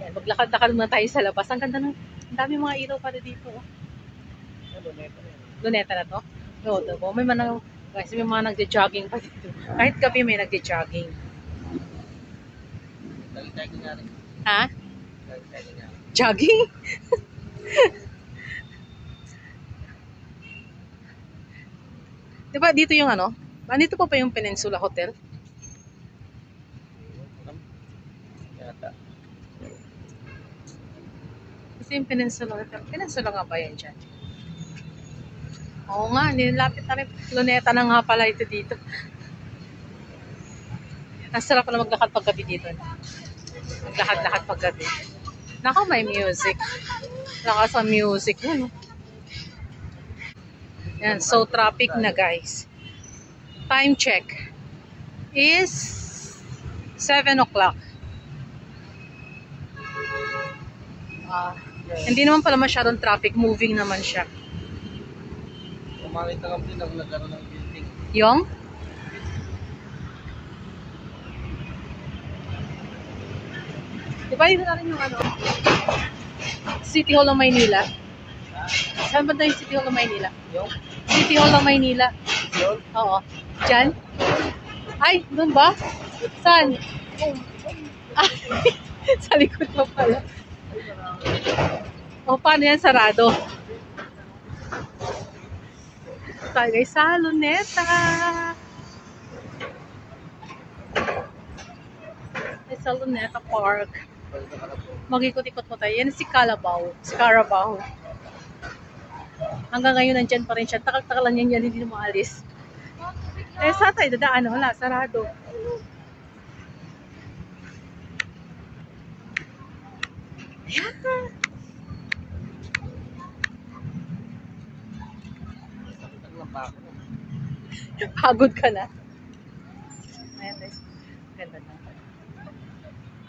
Yan, maglakad-lakad muna tayo sa labas. Ang ganda ng, ang dami mga ilaw para dito. Oh. Luneta na to? Oo, diba? May mga, guys, may mga nagja-jogging pa dito. Kahit gabi may nagja-jogging. Ha? Jogging? Diba dito yung ano? Nandito pa yung Peninsula Hotel? Kasi yung Peninsula Hotel. Peninsula nga ba yan dyan? Oo nga, nilapit na rin. Luneta na nga pala ito dito. Ang sarap na maglakad paggabi dito. Maglakad-lakad paggabi. Nako, may music. Lakas ang music yun. Yan, so traffic na guys. Time check is 7 o'clock. Hindi naman pala masyadong traffic, moving naman siya. Kumalit na kami ng nagkaroon ng building. Yung? Di ba dito na rin yung ano? City Hall ng Maynila. Saan ba tayo yung City Hall ng Maynila? Yung? City Hall ng Maynila. Yun? Oo. Diyan? Ay, doon ba? Saan? Ay, sa likod pa pala. O, paano yan? Sarado. Tayo guys sa Luneta. Ay, sa Luneta Park. Mag-ikot-ikot mo tayo. Yan si Carabao. Si Carabao. Hanggang ngayon nandyan pa rin siya. Takal-takal lang yan, hindi na maalis. Eh, saan tayo dadaan? Wala, sarado. Ayan. Pagod ka na. Ayan guys. Ganda na.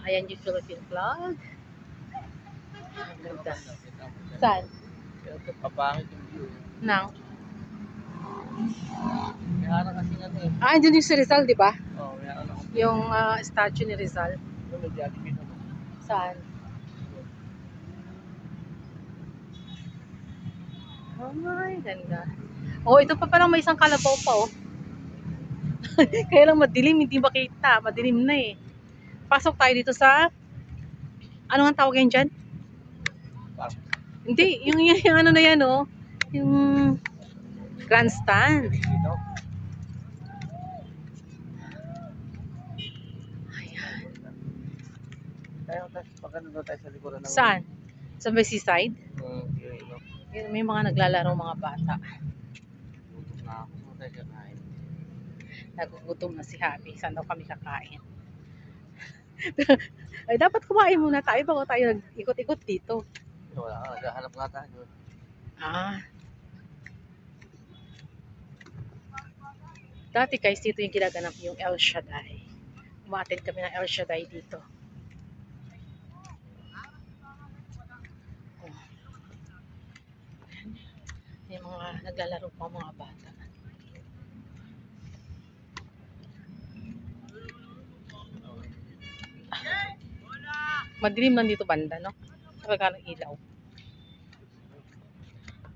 Ayan yung Philippine flag. Ang ganda. Saan? Papangit yung view. Nang? May harang kasi nga eh. Ah, andyan yung si Rizal, di ba? Oo, may harang ako. Yung statue ni Rizal. Yung may Jollibee na. Saan? Oh my, ganda. Oh, ito pa parang may isang kalabaw pa, oh. Kaya lang madilim, hindi makita. Madilim na eh. Pasok tayo dito sa... Ano nga tawag yan dyan? Hindi, yung ano na yan, oh. Yung grandstand. Ayan. Kaya pag ano tayo sa likuran ng... Saan? Sa may seaside? Yun, May mga naglalaro mga bata. gutom na ako. Ano tayo kakain? Nagugutom na si Happy. Saan daw kami kakain? Ay, dapat kumain muna tayo bago tayo nag-ikot-ikot dito. Wala ka, naghahanap nga tayo. Ah. Dati guys, dito yung ginaganap yung El Shaddai. Umattend kami ng El Shaddai dito. May mga naglalaro pa mga bata. Madilim lang dito banda, no? Saka ng ilaw.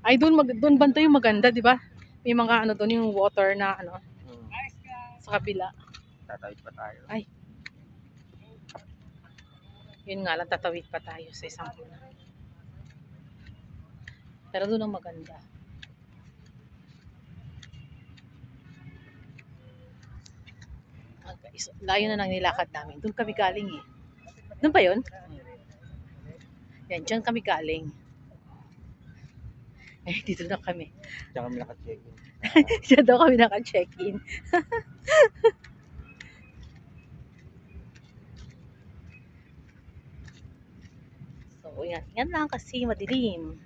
Ay, doon banda yung maganda, di ba? May mga ano doon, yung water na ano, sa kabila. Tatawid pa tayo. Ay. Yun nga lang, tatawid pa tayo sa isang una. Pero doon ang maganda. Okay, so, layo na nang nilakad namin. Doon kami galing eh. Doon pa yun? Yan, dyan kami galing. Eh, dito na kami. Diyan kami naka-check-in. Diyan daw kami naka-check-in. So, yan. Yan lang kasi madilim.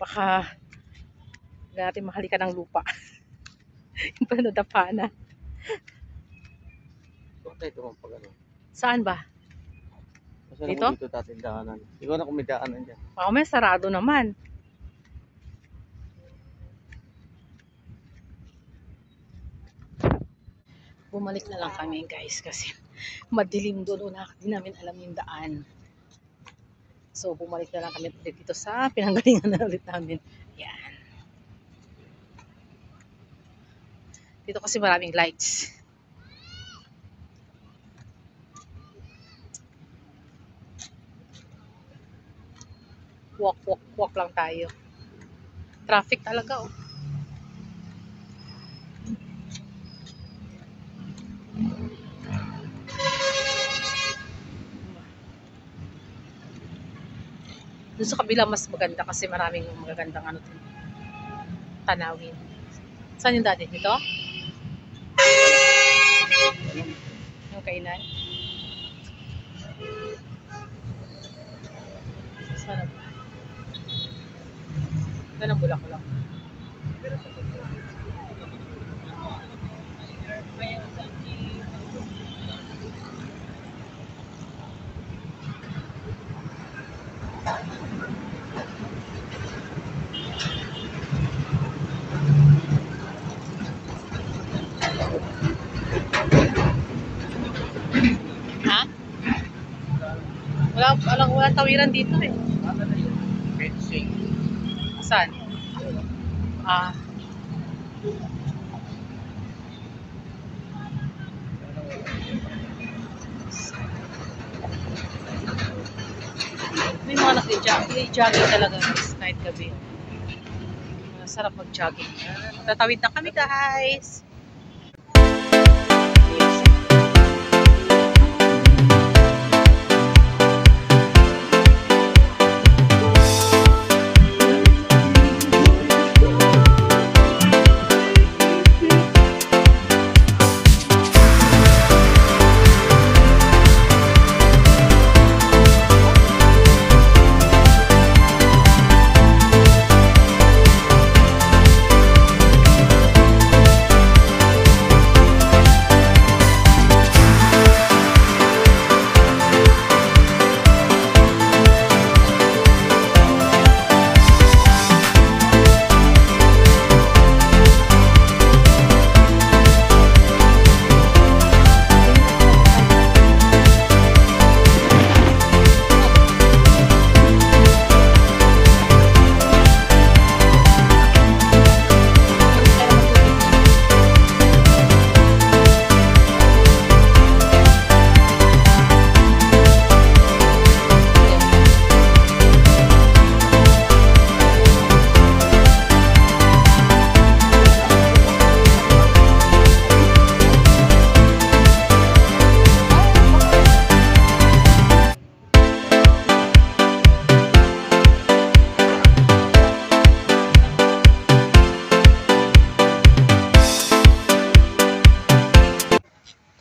Baka natin mahalikan ng lupa. Yung panadapa na. Huwag tayo tumapag ano. Saan ba? Masarap Dito? dito dating daanan. Ikaw na kung may daanan dyan. Baka may sarado naman. bumalik na lang kami guys kasi madilim doon. Wala din namin alam yung daan. So bumalik na lang kami ulit dito sa pinanggalingan na ulit namin. Yan. Dito kasi maraming lights. Walk lang tayo. Traffic talaga oh. Doon sa kabila mas maganda kasi maraming magagandang ano dun, tanawin. Saan yung dati? Dito? Yung kainan? Saan ba? Saan ang bulak-bulak? Ha? Walang tawiran dito eh. Fencing. Saan? Ah, may mga nag-jogging talaga guys, kahit gabi. Masarap mag-jogging. Tatawid na kami guys.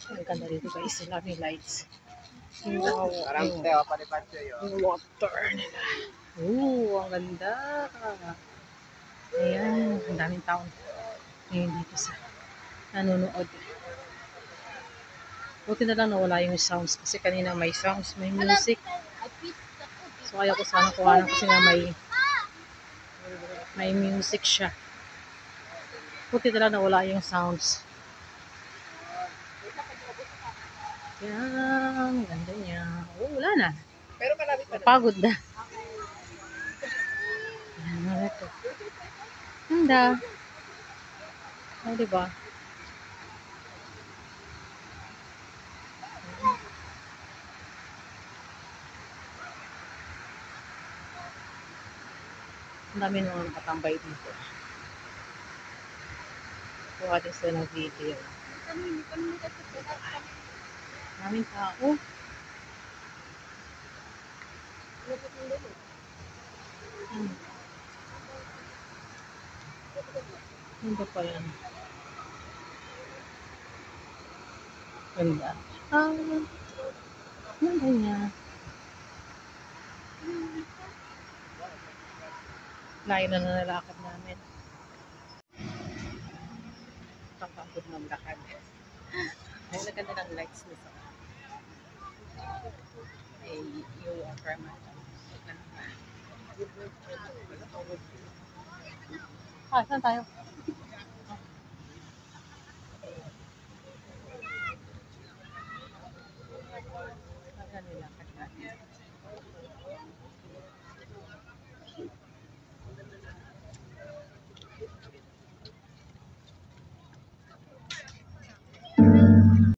Ang ganda dito guys, sila may lights. Wow, Parang tayo, palipad siya yung water nila. Ang ganda. Ayan, ang daming tao ngayon dito sa nanonood. Buti na lang nawala yung sounds kasi kanina may sounds, may music. So ayaw ko sana kuhanan kasi nga may music siya. Buti na lang nawala yung sounds. Yan, ganda niya. Wala na. Pero malapit pa na. Pagod na. Yan, wala ito. Ganda. Diba? Ang dami naman katambay dito. Kuha din sila ng video. Maraming tao. Ano ba pa yan? Ganda. Ganda niya. Layo na nalakad namin. Kapagod ng lakad. Ay, naganda ng lights nito. Ay, yung water man. Saan tayo?